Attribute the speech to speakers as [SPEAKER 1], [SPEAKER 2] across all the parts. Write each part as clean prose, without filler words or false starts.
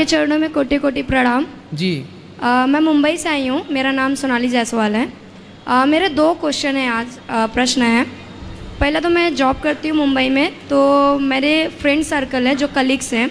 [SPEAKER 1] आपके चरणों में कोटि कोटि प्रणाम
[SPEAKER 2] जी।
[SPEAKER 1] मैं मुंबई से आई हूँ, मेरा नाम सोनाली जायसवाल है। मेरे 2 क्वेश्चन हैं आज, प्रश्न है। पहला तो मैं जॉब करती हूँ मुंबई में, तो मेरे फ्रेंड सर्कल है जो कलीग्स हैं,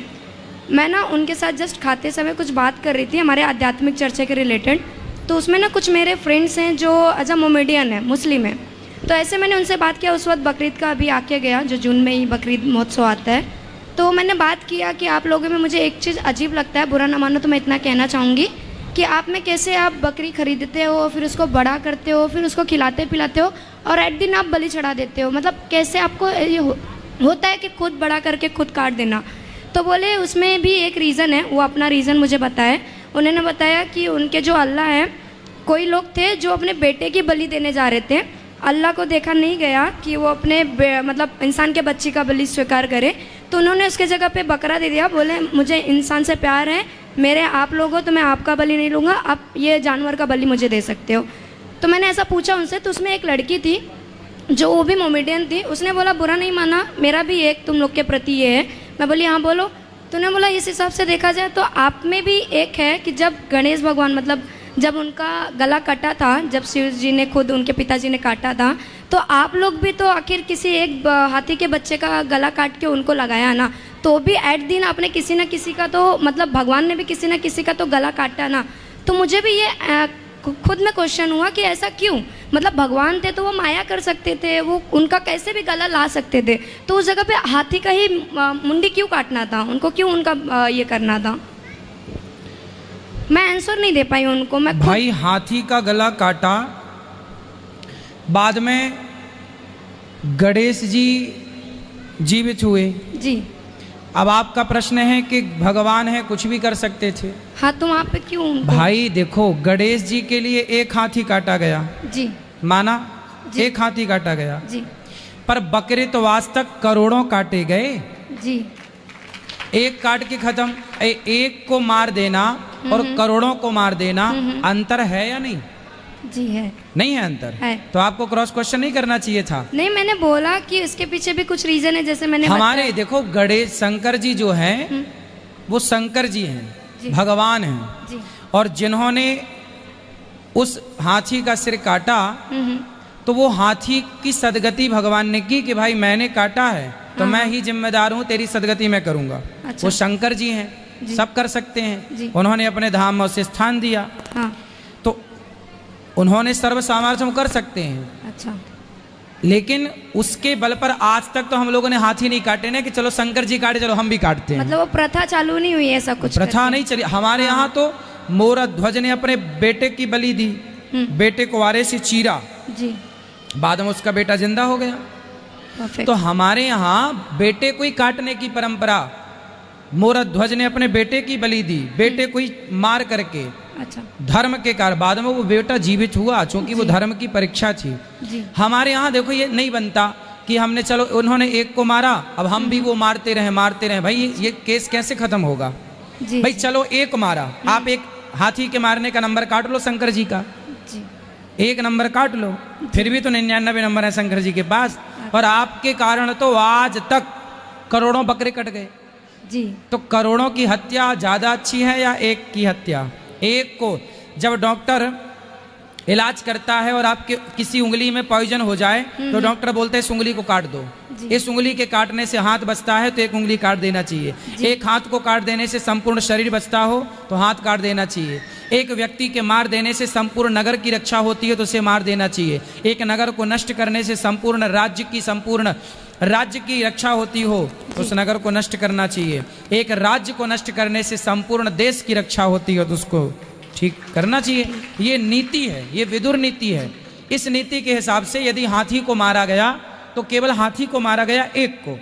[SPEAKER 1] मैं ना उनके साथ जस्ट खाते समय कुछ बात कर रही थी हमारे आध्यात्मिक चर्चा के रिलेटेड। तो उसमें ना कुछ मेरे फ्रेंड्स हैं जो एज अ मोमेडियन है, मुस्लिम है। तो ऐसे मैंने उनसे बात किया, उस वक्त बकरीद का अभी आके गया, जो जून में ही बकरीद महोत्सव आता है। तो मैंने बात किया कि आप लोगों में मुझे एक चीज़ अजीब लगता है, बुरा ना मानो तो मैं इतना कहना चाहूँगी कि आप में कैसे आप बकरी खरीदते हो, फिर उसको बड़ा करते हो, फिर उसको खिलाते पिलाते हो और एट दिन आप बलि चढ़ा देते हो। मतलब कैसे आपको ये होता है कि खुद बड़ा करके खुद काट देना। तो बोले उसमें भी एक रीज़न है, वो अपना रीज़न मुझे बताया। उन्होंने बताया कि उनके जो अल्लाह हैं, कोई लोग थे जो अपने बेटे की बलि देने जा रहे थे। अल्लाह को देखा नहीं गया कि वो अपने मतलब इंसान के बच्चे का बलि स्वीकार करे, तो उन्होंने उसके जगह पे बकरा दे दिया। बोले मुझे इंसान से प्यार है, मेरे आप लोग हो तो मैं आपका बलि नहीं लूँगा, आप ये जानवर का बलि मुझे दे सकते हो। तो मैंने ऐसा पूछा उनसे, तो उसमें एक लड़की थी जो वो भी मोमेडियन थी। उसने बोला बुरा नहीं माना, मेरा भी एक तुम लोग के प्रति ये है। मैं बोली हाँ बोलो। तो उन्होंने बोला इस हिसाब से देखा जाए तो आप में भी एक है कि जब गणेश भगवान मतलब जब उनका गला कटा था, जब शिव जी ने खुद उनके पिताजी ने काटा था, तो आप लोग भी तो आखिर किसी एक हाथी के बच्चे का गला काट के उनको लगाया ना, तो भी एट दिन आपने किसी न किसी का तो मतलब भगवान ने भी किसी न किसी का तो गला काटा ना। तो मुझे भी ये खुद में क्वेश्चन हुआ कि ऐसा क्यों, मतलब भगवान थे तो वो माया कर सकते थे, वो उनका कैसे भी गला ला सकते थे, तो उस जगह पे हाथी का ही मुंडी क्यों काटना था, उनको क्यों उनका ये करना था। मैं आंसर नहीं दे पाई उनको। मैं
[SPEAKER 2] भाई हाथी का गला काटा, बाद में गणेश जी जीवित हुए
[SPEAKER 1] जी।
[SPEAKER 2] अब आपका प्रश्न है कि भगवान है कुछ भी कर सकते थे।
[SPEAKER 1] हाँ तो वहाँ पे क्यों उनको?
[SPEAKER 2] भाई देखो गणेश जी के लिए एक हाथी काटा गया
[SPEAKER 1] जी,
[SPEAKER 2] माना
[SPEAKER 1] जी।
[SPEAKER 2] एक हाथी काटा गया
[SPEAKER 1] जी,
[SPEAKER 2] पर बकरे तो आज तक करोड़ों काटे गए।
[SPEAKER 1] जी।
[SPEAKER 2] एक काट के खत्म, एक को मार देना और करोड़ों को मार देना, अंतर है या नहीं?
[SPEAKER 1] जी है।
[SPEAKER 2] नहीं है अंतर
[SPEAKER 1] है।
[SPEAKER 2] तो आपको क्रॉस क्वेश्चन नहीं करना चाहिए था।
[SPEAKER 1] नहीं, मैंने बोला कि इसके पीछे भी कुछ रीजन है, जैसे मैंने
[SPEAKER 2] हमारे देखो गणेश शंकर जी जो हैं वो शंकर जी हैं, भगवान हैं,
[SPEAKER 1] जी।
[SPEAKER 2] और जिन्होंने उस हाथी का सिर काटा तो वो हाथी की सदगति भगवान ने की कि भाई मैंने काटा है तो मैं ही जिम्मेदार हूँ, तेरी सदगति मैं करूँगा।
[SPEAKER 1] अच्छा।
[SPEAKER 2] वो शंकर जी हैं, सब कर सकते हैं, उन्होंने अपने धाम में उसे स्थान दिया।
[SPEAKER 1] हाँ।
[SPEAKER 2] तो उन्होंने सर्व सामर्थ्य कर सकते हैं।
[SPEAKER 1] अच्छा।
[SPEAKER 2] लेकिन उसके बल पर आज तक तो हम लोगों ने हाथी नहीं काटे ना कि चलो शंकर जी काटे चलो हम भी काटते हैं।
[SPEAKER 1] मतलब वो प्रथा चालू नहीं हुई ऐसा कुछ?
[SPEAKER 2] प्रथा नहीं चली हमारे यहाँ तो। मोर ध्वज ने अपने बेटे की बलि दी, बेटे को आरे से चीरा,
[SPEAKER 1] जी।
[SPEAKER 2] बाद में उसका बेटा जिंदा हो गया। तो हमारे यहाँ बेटे को ही काटने की परंपरा, मोर ध्वज ने अपने बेटे की बलि दी, बेटे को ही मार करके।
[SPEAKER 1] अच्छा।
[SPEAKER 2] धर्म के कारण बाद में वो बेटा जीवित हुआ, क्योंकि वो धर्म की परीक्षा थी।
[SPEAKER 1] जी।
[SPEAKER 2] हमारे यहाँ देखो ये नहीं बनता कि हमने चलो उन्होंने एक को मारा अब हम भी वो मारते रहे। भाई ये केस कैसे खत्म होगा?
[SPEAKER 1] जी,
[SPEAKER 2] भाई चलो एक मारा, आप एक हाथी के मारने का नंबर काट लो शंकर जी का,
[SPEAKER 1] जी।
[SPEAKER 2] एक नंबर काट लो, फिर भी तो 99 नंबर है शंकर जी के पास, और आपके कारण तो आज तक करोड़ों बकरे कट गए।
[SPEAKER 1] जी।
[SPEAKER 2] तो करोड़ों की हत्या ज्यादा अच्छी है या एक की हत्या? एक को जब डॉक्टर इलाज करता है और आपके किसी उंगली में पॉइजन हो जाए तो डॉक्टर बोलते हैं इस उंगली को काट दो, इस उंगली के काटने से हाथ बचता है तो एक उंगली काट देना चाहिए। एक हाथ को काट देने से संपूर्ण शरीर बचता हो तो हाथ काट देना चाहिए। एक व्यक्ति के मार देने से संपूर्ण नगर की रक्षा होती है तो उसे मार देना चाहिए। एक नगर को नष्ट करने से संपूर्ण राज्य की रक्षा होती हो तो उस नगर को नष्ट करना चाहिए। एक राज्य को नष्ट करने से संपूर्ण देश की रक्षा होती है तो उसको ठीक करना चाहिए। ये नीति है, ये विदुर नीति है। इस नीति के हिसाब से यदि हाथी को मारा गया तो केवल हाथी को मारा गया, एक को,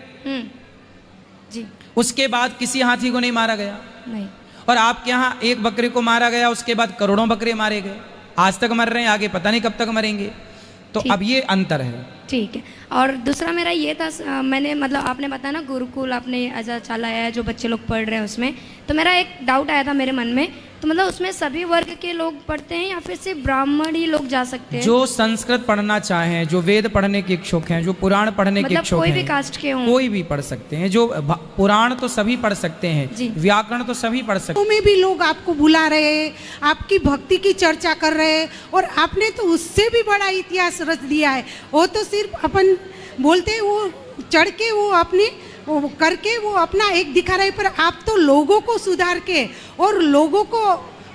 [SPEAKER 1] जी।
[SPEAKER 2] उसके बाद किसी हाथी को नहीं मारा गया।
[SPEAKER 1] नहीं।
[SPEAKER 2] और आपके यहाँ एक बकरे को मारा गया, उसके बाद करोड़ों बकरे मारे गए। आज तक मर रहे हैं, आगे पता नहीं कब तक मरेंगे। तो अब ये अंतर है।
[SPEAKER 1] ठीक है। और दूसरा मेरा ये था, मैंने मतलब आपने बताया ना गुरुकुल आपने ऐसा चलाया है जो बच्चे लोग पढ़ रहे हैं उसमें, तो मेरा एक डाउट आया था मेरे मन में तो मतलब उसमें सभी वर्ग के लोग पढ़ते हैं या फिर सिर्फ ब्राह्मण ही लोग जा सकते हैं?
[SPEAKER 2] जो संस्कृत पढ़ना चाहें, जो वेद पढ़ने के इच्छुक हैं, जो पुराण पढ़ने के
[SPEAKER 1] मतलब
[SPEAKER 2] इच्छुक
[SPEAKER 1] कोई
[SPEAKER 2] हैं,
[SPEAKER 1] भी कास्ट के हों?
[SPEAKER 2] कोई भी पढ़ सकते हैं। जो पुराण तो सभी पढ़ सकते हैं,
[SPEAKER 1] जी।
[SPEAKER 2] व्याकरण तो सभी पढ़ सकते हैं।
[SPEAKER 3] में भी लोग आपको बुला रहे हैं, आपकी भक्ति की चर्चा कर रहे हैं, और आपने तो उससे भी बड़ा इतिहास रच दिया है। वो तो सिर्फ अपन बोलते हैं, वो चढ़ के वो अपने वो करके वो अपना एक दिखा रहे, पर आप तो लोगों को सुधार के और लोगों को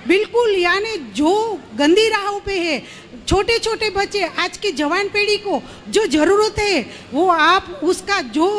[SPEAKER 3] बिल्कुल यानी जो गंदी राहों पे है, छोटे छोटे बच्चे, आज की जवान पीढ़ी को जो ज़रूरत है वो आप उसका जो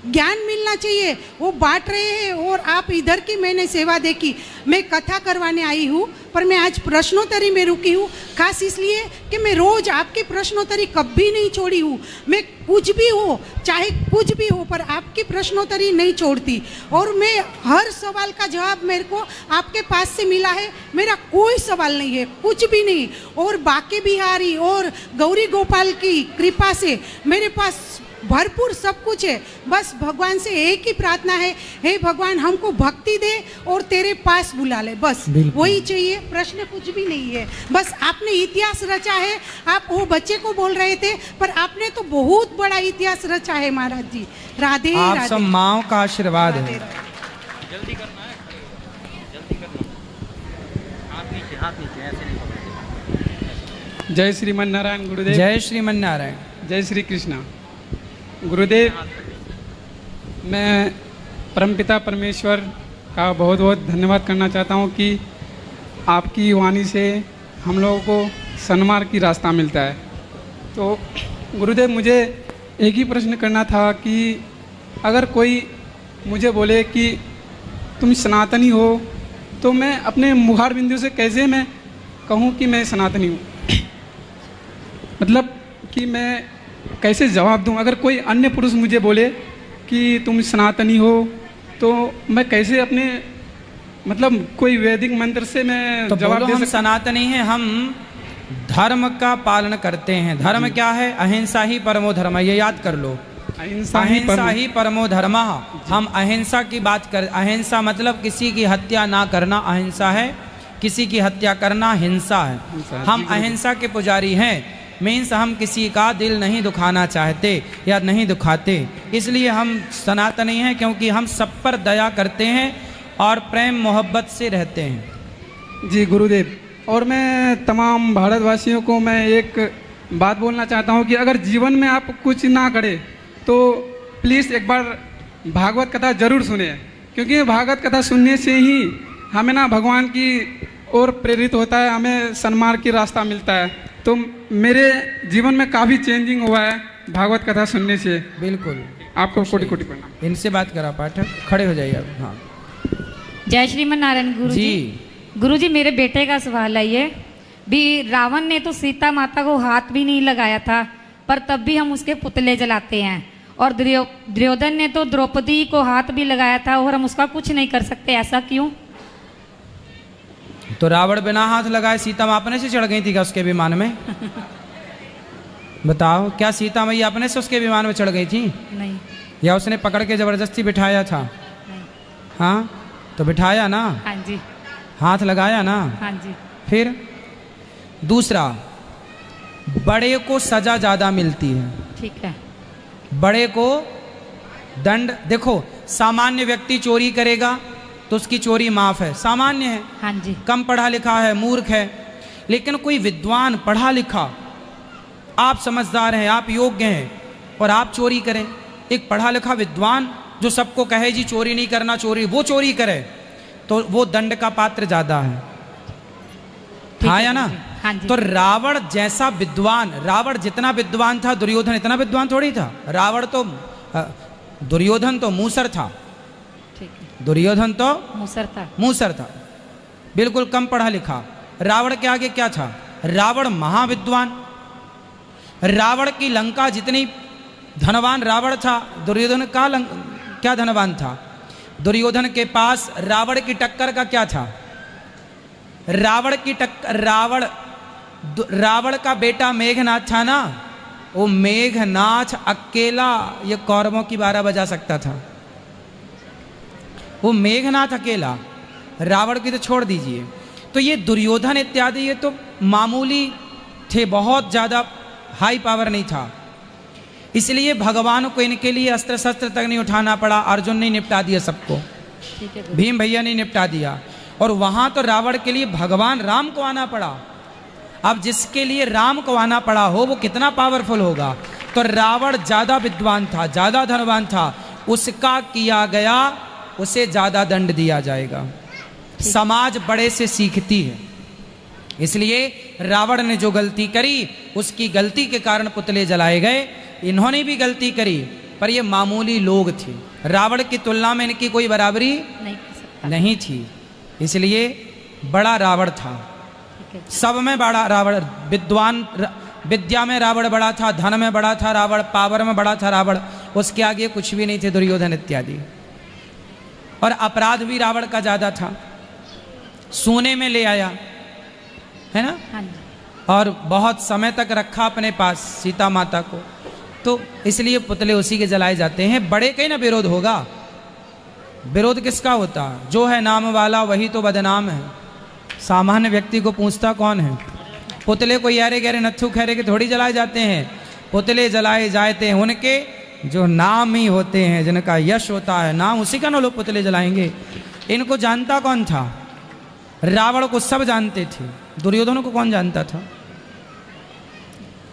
[SPEAKER 3] ज्ञान मिलना चाहिए वो बांट रहे हैं। और आप इधर की मैंने सेवा देखी, मैं कथा करवाने आई हूँ, पर मैं आज प्रश्नोत्तरी में रुकी हूँ, खास इसलिए कि मैं रोज़ आपकी प्रश्नोत्तरी कभी नहीं छोड़ी हूँ। मैं कुछ भी हो, चाहे कुछ भी हो, पर आपकी प्रश्नोत्तरी नहीं छोड़ती। और मैं हर सवाल का जवाब मेरे को आपके पास से मिला है, मेरा कोई सवाल नहीं है, कुछ भी नहीं। और बाके बिहारी और गौरी गोपाल की कृपा से मेरे पास भरपूर सब कुछ है। बस भगवान से एक ही प्रार्थना है, हे भगवान हमको भक्ति दे और तेरे पास बुला ले, बस वही चाहिए। प्रश्न कुछ भी नहीं है, बस आपने इतिहास रचा है। आप वो बच्चे को बोल रहे थे, पर आपने तो बहुत बड़ा इतिहास रचा है महाराज जी। राधे
[SPEAKER 2] आप
[SPEAKER 3] राधे।
[SPEAKER 2] सब माँओं का आशीर्वाद
[SPEAKER 3] राधे
[SPEAKER 2] है।
[SPEAKER 3] राधे।
[SPEAKER 4] जल्दी करना है, जल्दी करना। हाथ नीचे ऐसे नहीं पकड़ते।
[SPEAKER 5] जय श्रीमन नारायण गुरुदेव।
[SPEAKER 2] जय श्रीमन नारायण।
[SPEAKER 5] जय श्री कृष्णा। गुरुदेव, मैं परमपिता परमेश्वर का बहुत बहुत धन्यवाद करना चाहता हूँ कि आपकी वाणी से हम लोगों को सन्मार्ग की रास्ता मिलता है। तो गुरुदेव, मुझे एक ही प्रश्न करना था कि अगर कोई मुझे बोले कि तुम सनातनी हो, तो मैं अपने मुखार बिंदु से कैसे मैं कहूँ कि मैं सनातनी हूँ? मतलब कि मैं कैसे जवाब दूं? अगर कोई अन्य पुरुष मुझे बोले कि तुम सनातनी हो, तो मैं कैसे अपने मतलब कोई वैदिक मंत्र से मैं
[SPEAKER 2] तो
[SPEAKER 5] जवाब
[SPEAKER 2] बोलो
[SPEAKER 5] दे
[SPEAKER 2] हम
[SPEAKER 5] सकता?
[SPEAKER 2] सनातनी हैं, हम धर्म का पालन करते हैं। धर्म क्या है? अहिंसा ही परमो धर्म, ये याद कर लो।
[SPEAKER 5] अहिंसा
[SPEAKER 2] अहिंसा ही परमो धर्म। हम अहिंसा की बात कर, अहिंसा मतलब किसी की हत्या ना करना अहिंसा है, किसी की हत्या करना हिंसा है। हम अहिंसा के पुजारी हैं। मीन्स हम किसी का दिल नहीं दुखाना चाहते या नहीं दुखाते, इसलिए हम सनातनी हैं, क्योंकि हम सब पर दया करते हैं और प्रेम मोहब्बत से रहते हैं।
[SPEAKER 5] जी गुरुदेव, और मैं तमाम भारतवासियों को मैं एक बात बोलना चाहता हूँ कि अगर जीवन में आप कुछ ना करें तो प्लीज़ एक बार भागवत कथा जरूर सुने, क्योंकि भागवत कथा सुनने से ही हमें ना भगवान की ओर प्रेरित होता है, हमें सन्मार्ग की रास्ता मिलता है। तो मेरे जीवन में काफ़ी चेंजिंग हुआ है भागवत कथा सुनने से।
[SPEAKER 2] बिल्कुल,
[SPEAKER 5] आपको कोटि कोटि प्रणाम।
[SPEAKER 2] इनसे बात करा पाठक, खड़े हो जाइए आप। हाँ
[SPEAKER 6] जय श्रीमन नारायण गुरु जी। गुरु जी, मेरे बेटे का सवाल है ये भी, रावण ने तो सीता माता को हाथ भी नहीं लगाया था, पर तब भी हम उसके पुतले जलाते हैं, और दुर्योधन ने तो द्रौपदी को हाथ भी लगाया था और हम उसका कुछ नहीं कर सकते, ऐसा क्यों?
[SPEAKER 2] तो रावण बिना हाथ लगाए सीता माँ अपने से चढ़ गई थी क्या उसके विमान में? बताओ, क्या सीता मैया अपने से उसके विमान में चढ़ गई थी?
[SPEAKER 6] नहीं।
[SPEAKER 2] या उसने पकड़ के जबरदस्ती बिठाया था?
[SPEAKER 6] नहीं।
[SPEAKER 2] हाँ तो बिठाया ना,
[SPEAKER 6] हाँ जी।
[SPEAKER 2] हाथ लगाया ना।
[SPEAKER 6] हाँ जी।
[SPEAKER 2] फिर दूसरा, बड़े को सजा ज्यादा मिलती है,
[SPEAKER 6] ठीक है।
[SPEAKER 2] बड़े को दंड। देखो, सामान्य व्यक्ति चोरी करेगा तो उसकी चोरी माफ है, सामान्य है,
[SPEAKER 6] हाँ जी।
[SPEAKER 2] कम पढ़ा लिखा है, मूर्ख है। लेकिन कोई विद्वान पढ़ा लिखा, आप समझदार हैं, आप योग्य हैं, और आप चोरी करें, एक पढ़ा लिखा विद्वान जो सबको कहे जी चोरी नहीं करना, चोरी, वो चोरी करे, तो वो दंड का पात्र ज्यादा है। हाँ या ना?
[SPEAKER 6] हाँ जी।
[SPEAKER 2] तो रावण जैसा विद्वान, रावण जितना विद्वान था दुर्योधन इतना विद्वान थोड़ी था। रावण तो दुर्योधन तो मूसर था,
[SPEAKER 6] ठीक है।
[SPEAKER 2] दुर्योधन तो मूसर था, बिल्कुल कम पढ़ा लिखा। रावण के आगे क्या था? रावण महाविद्वान। रावण की लंका जितनी धनवान रावण था, दुर्योधन का क्या धनवान था? दुर्योधन के पास रावण की टक्कर का क्या था? रावण की टक्कर, रावण का बेटा मेघनाथ था ना, वो मेघनाथ अकेला ये कौरवों की 12 बजा सकता था। वो मेघनाथ अकेला। रावण की तो छोड़ दीजिए, तो ये दुर्योधन इत्यादि ये तो मामूली थे, बहुत ज़्यादा हाई पावर नहीं था, इसलिए भगवान को इनके लिए अस्त्र शस्त्र तक नहीं उठाना पड़ा। अर्जुन ने निपटा दिया सबको, भीम भैया ने निपटा दिया, और वहां तो रावण के लिए भगवान राम को आना पड़ा। अब जिसके लिए राम को आना पड़ा हो वो कितना पावरफुल होगा। तो रावण ज्यादा विद्वान था, ज्यादा धनवान था, उसका किया गया उसे ज्यादा दंड दिया जाएगा। समाज बड़े से सीखती है, इसलिए रावण ने जो गलती करी उसकी गलती के कारण पुतले जलाए गए। इन्होंने भी गलती करी पर ये मामूली लोग थे, रावण की तुलना में इनकी कोई बराबरी नहीं थी, इसलिए बड़ा रावण था। सब में बड़ा रावण, विद्वान विद्या में रावण बड़ा था, धन में बड़ा था रावण, पावर में बड़ा था रावण, उसके आगे कुछ भी नहीं थे दुर्योधन इत्यादि। और अपराध भी रावण का ज्यादा था, सोने में ले आया है ना, और बहुत समय तक रखा अपने पास सीता माता को, तो इसलिए पुतले उसी के जलाए जाते हैं। बड़े का ही ना विरोध होगा, विरोध किसका होता? जो है नाम वाला वही तो बदनाम है। सामान्य व्यक्ति को पूछता कौन है? पुतले को यारे गहरे नत्थु खैरे के थोड़ी जलाए जाते हैं, पुतले जलाए जाते हैं उनके जो नाम ही होते हैं, जिनका यश होता है, नाम उसी का ना लोग पुतले जलाएंगे। इनको जानता कौन था? रावण को सब जानते थे, दुर्योधन को कौन जानता था?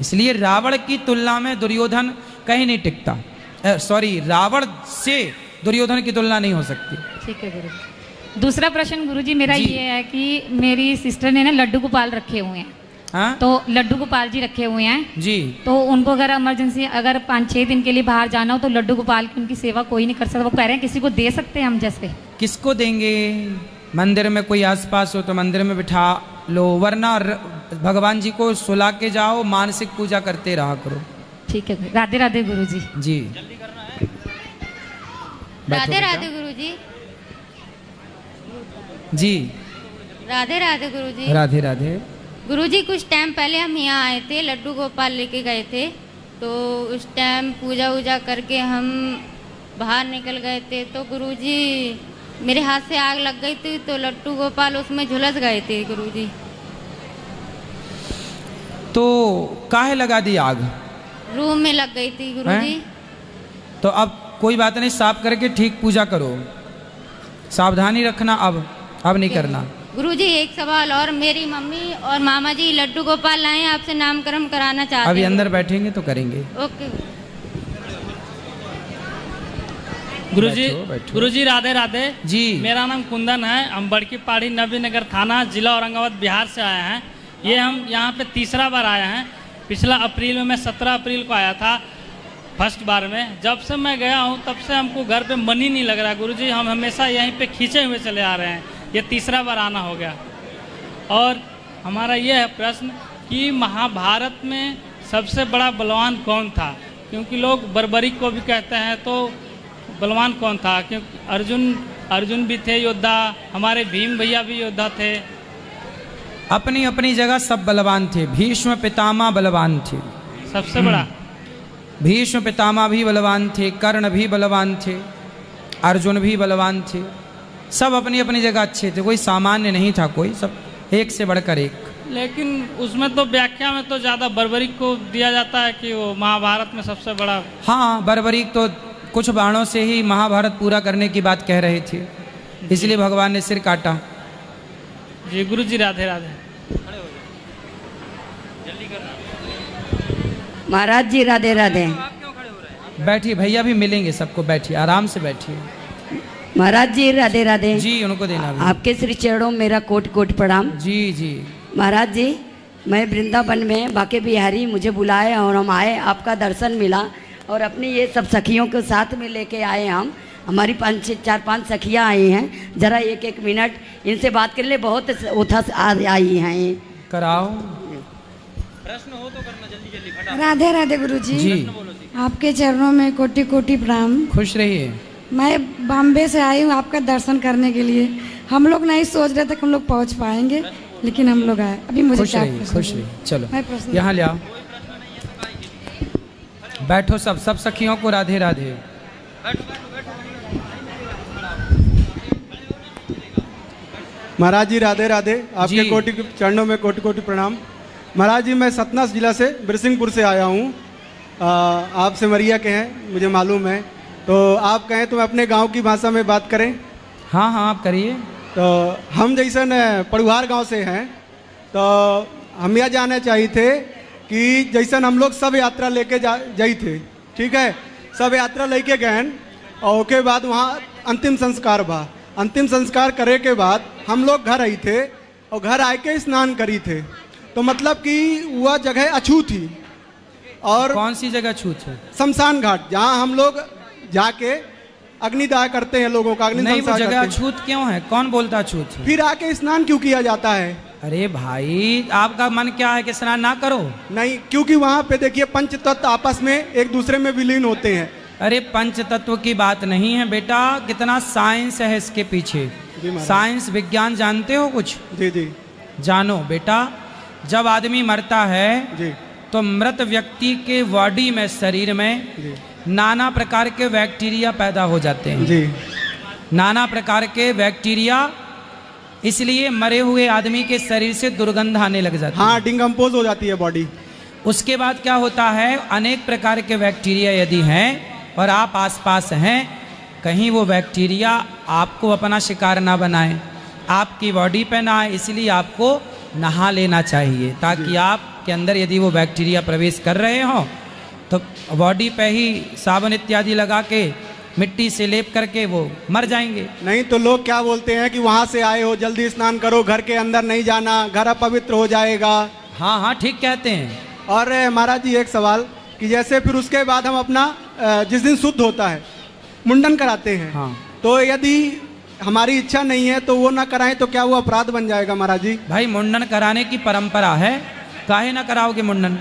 [SPEAKER 2] इसलिए रावण की तुलना में दुर्योधन कहीं नहीं टिकता। सॉरी, रावण से दुर्योधन की तुलना नहीं हो सकती।
[SPEAKER 6] ठीक है गुरु। दूसरा प्रश्न गुरुजी मेरा ये है कि मेरी सिस्टर ने ना लड्डू गोपाल रखे हुए हैं।
[SPEAKER 2] हाँ?
[SPEAKER 6] तो लड्डू गोपाल जी रखे हुए हैं
[SPEAKER 2] जी,
[SPEAKER 6] तो उनको अगर इमरजेंसी अगर 5-6 दिन के लिए बाहर जाना हो तो लड्डू गोपाल की उनकी सेवा कोई नहीं कर सकता, वो कह रहे हैं किसी को दे सकते हैं हम जैसे।
[SPEAKER 2] किसको देंगे? मंदिर में कोई आसपास हो तो मंदिर में बिठा लो, वरना भगवान जी को सुला के जाओ, मानसिक पूजा करते रहा करो।
[SPEAKER 6] ठीक है, राधे राधे गुरु जी।
[SPEAKER 2] जी
[SPEAKER 7] राधे राधे गुरु जी।
[SPEAKER 2] जी
[SPEAKER 7] राधे राधे गुरु जी।
[SPEAKER 2] राधे राधे
[SPEAKER 7] गुरु जी, कुछ टाइम पहले हम यहाँ आए थे, लड्डू गोपाल लेके गए थे, तो उस टाइम पूजा वूजा करके हम बाहर निकल गए थे, तो गुरु जी मेरे हाथ से आग लग गई थी, तो लड्डू गोपाल उसमें झुलस गए थे गुरु जी।
[SPEAKER 2] तो काहे लगा दी आग?
[SPEAKER 7] रूम में लग गई थी गुरु जी।
[SPEAKER 2] तो अब कोई बात नहीं, साफ करके ठीक पूजा करो, सावधानी रखना, अब नहीं करना।
[SPEAKER 7] गुरुजी एक सवाल और, मेरी मम्मी और मामा जी लड्डू गोपाल लाए, आपसे नामकरण कराना चाहते हैं।
[SPEAKER 2] अभी अंदर बैठेंगे तो करेंगे।
[SPEAKER 7] ओके
[SPEAKER 8] गुरुजी राधे राधे
[SPEAKER 2] जी।
[SPEAKER 8] मेरा नाम कुंदन है, हम बड़की पहाड़ी नबी नगर थाना जिला औरंगाबाद बिहार से आए हैं। ये हम यहाँ पे तीसरा बार आए हैं। पिछला अप्रैल में मैं 17 अप्रैल को आया था फर्स्ट बार में। जब से मैं गया हूँ तब से हमको घर पे मन ही नहीं लग रहा गुरुजी, हम हमेशा यहीं पे खींचे हुए चले आ रहे हैं। ये तीसरा बार आना हो गया। और हमारा ये है प्रश्न कि महाभारत में सबसे बड़ा बलवान कौन था? क्योंकि लोग बर्बरीक को भी कहते हैं, तो बलवान कौन था? क्योंकि अर्जुन भी थे योद्धा, हमारे भीम भैया भी योद्धा थे।
[SPEAKER 2] अपनी अपनी जगह सब बलवान थे। भीष्म पितामह बलवान थे,
[SPEAKER 8] सबसे बड़ा
[SPEAKER 2] भीष्म पितामह भी बलवान थे, कर्ण भी बलवान थे, अर्जुन भी बलवान थे, सब अपनी अपनी जगह अच्छे थे, कोई सामान्य नहीं था, कोई सब एक से बढ़कर एक।
[SPEAKER 8] लेकिन उसमें तो व्याख्या में तो ज़्यादा बर्बरीक को दिया जाता है कि वो महाभारत में सबसे बड़ा।
[SPEAKER 2] हाँ, बर्बरीक तो कुछ बाणों से ही महाभारत पूरा करने की बात कह रहे थे, इसलिए भगवान ने सिर काटा।
[SPEAKER 8] जी गुरु जी राधे राधे।
[SPEAKER 9] महाराज जी राधे राधे।
[SPEAKER 2] बैठिए, भैया भी मिलेंगे सबको, बैठिए, आराम से बैठिए।
[SPEAKER 9] महाराज जी राधे राधे।
[SPEAKER 2] जी, उनको देना भी।
[SPEAKER 9] आपके श्री चरणों में मेरा कोटि कोटि प्रणाम।
[SPEAKER 2] जी जी।
[SPEAKER 9] महाराज जी, मैं वृंदावन में बाके बिहारी मुझे बुलाए और हम आए, आपका दर्शन मिला और अपनी ये सब सखियों के साथ में लेके आए हम। हमारी 4-5 सखियाँ आई हैं, जरा एक मिनट इनसे बात कर ले, बहुत उठा आई हैं।
[SPEAKER 2] कराओ,
[SPEAKER 4] प्रश्न हो तो करना, जल्दी जल्दी फटाफट।
[SPEAKER 3] राधे राधे गुरु जी। आपके चरणों में कोटि कोटि प्रणाम।
[SPEAKER 2] खुश रहिए।
[SPEAKER 3] मैं बॉम्बे से आई हूँ आपका दर्शन करने के लिए। हम लोग नहीं सोच रहे थे कि हम लोग पहुँच पाएंगे, लेकिन हम लोग आए। अभी मुझे
[SPEAKER 2] खुश रहिए। चलो यहाँ ले आओ, बैठो सब सखियों को राधे राधे।
[SPEAKER 10] महाराज जी राधे राधे, आपके
[SPEAKER 2] जी।
[SPEAKER 10] कोटि चरणों में कोटि कोटि प्रणाम। महाराज जी मैं सतना जिला से बिरसिंहपुर से आया हूँ। आप सिमरिया के हैं मुझे मालूम है, तो आप कहें तो अपने गांव की भाषा में बात करें।
[SPEAKER 2] हाँ हाँ आप करिए।
[SPEAKER 10] तो हम जैसे न पड़ुहार गांव से हैं, तो हम यह जानना चाहिए थे कि जैसन हम लोग सब यात्रा लेके जाई थे, ठीक है, सब यात्रा लेके गए और उसके बाद वहाँ अंतिम संस्कार बा। अंतिम संस्कार करे के बाद हम लोग घर आई थे और घर आके स्नान करी थे, तो मतलब कि वह जगह अछूत थी। और
[SPEAKER 2] कौन सी जगह छूत है?
[SPEAKER 10] शमशान घाट, जहाँ हम लोग जाके अग्निदाह करते हैं लोगों का, अग्नि
[SPEAKER 2] नहीं वो
[SPEAKER 10] संस्कार
[SPEAKER 2] जगह
[SPEAKER 10] करते हैं।
[SPEAKER 2] छूत क्यों है? कौन बोलता छूत है?
[SPEAKER 10] फिर आके स्नान क्यों किया जाता है?
[SPEAKER 2] अरे भाई आपका मन क्या है कि स्नान ना करो?
[SPEAKER 10] नहीं, क्योंकि वहाँ पे देखिए पंच तत्व आपस में एक दूसरे में विलीन होते हैं।
[SPEAKER 2] अरे पंच तत्व की बात नहीं है बेटा, कितना साइंस है इसके पीछे। साइंस विज्ञान जानते हो कुछ?
[SPEAKER 10] जी जी
[SPEAKER 2] जानो बेटा, जब आदमी मरता है
[SPEAKER 10] जी
[SPEAKER 2] तो मृत व्यक्ति के बॉडी में, शरीर में नाना प्रकार के बैक्टीरिया पैदा हो जाते हैं
[SPEAKER 10] जी।
[SPEAKER 2] नाना प्रकार के बैक्टीरिया, इसलिए मरे हुए आदमी के शरीर से दुर्गंध आने लग जाती है।
[SPEAKER 10] हाँ, डिकम्पोज हो जाती है बॉडी।
[SPEAKER 2] उसके बाद क्या होता है, अनेक प्रकार के बैक्टीरिया यदि हैं और आप आसपास हैं, कहीं वो बैक्टीरिया आपको अपना शिकार ना बनाए, आपकी बॉडी पे ना आए, इसलिए आपको नहा लेना चाहिए, ताकि आपके अंदर यदि वो बैक्टीरिया प्रवेश कर रहे हो तो बॉडी पे ही साबुन इत्यादि लगा के मिट्टी से लेप करके वो मर जाएंगे।
[SPEAKER 10] नहीं तो लोग क्या बोलते हैं कि वहाँ से आए हो जल्दी स्नान करो, घर के अंदर नहीं जाना, घर अपवित्र हो जाएगा।
[SPEAKER 2] हाँ हाँ ठीक कहते हैं।
[SPEAKER 10] और महाराज जी एक सवाल कि जैसे फिर उसके बाद हम अपना जिस दिन शुद्ध होता है मुंडन कराते हैं,
[SPEAKER 2] हाँ।
[SPEAKER 10] तो यदि हमारी इच्छा नहीं है तो वो ना कराएं तो क्या वो अपराध बन जाएगा महाराज जी?
[SPEAKER 2] भाई मुंडन कराने की परंपरा है, काहे ना कराओगे मुंडन?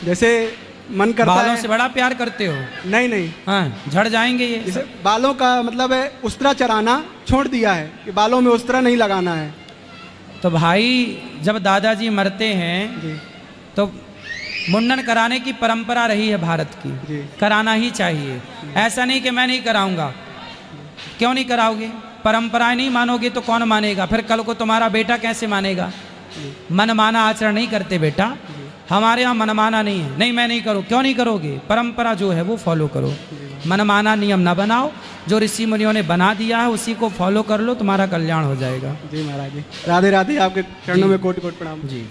[SPEAKER 10] जैसे मन करता
[SPEAKER 2] बालों
[SPEAKER 10] है।
[SPEAKER 2] से बड़ा प्यार करते हो?
[SPEAKER 10] नहीं नहीं,
[SPEAKER 2] हाँ झड़ जाएंगे ये।
[SPEAKER 10] जैसे बालों का मतलब है उस्तरा चराना छोड़ दिया है कि बालों में उस्तरा नहीं लगाना है।
[SPEAKER 2] तो भाई जब दादाजी मरते हैं
[SPEAKER 10] जी
[SPEAKER 2] तो मुंडन कराने की परंपरा रही है भारत की,
[SPEAKER 10] जी।
[SPEAKER 2] कराना ही चाहिए। ऐसा नहीं कि मैं नहीं कराऊंगा। क्यों नहीं कराओगे? परंपराएं नहीं मानोगे तो कौन मानेगा? फिर कल को तुम्हारा बेटा कैसे मानेगा? मनमाना आचरण नहीं करते बेटा, हमारे यहाँ मनमाना नहीं है। नहीं मैं नहीं करूँ, क्यों नहीं करोगे? परंपरा जो है वो फॉलो करो, मनमाना नियम ना बनाओ। जो ऋषि मुनियों ने बना दिया है उसी को फॉलो कर लो, तुम्हारा कल्याण हो जाएगा।
[SPEAKER 10] जी महाराज जी राधे राधे, आपके चरणों में कोटि कोटि प्रणाम।
[SPEAKER 2] जी।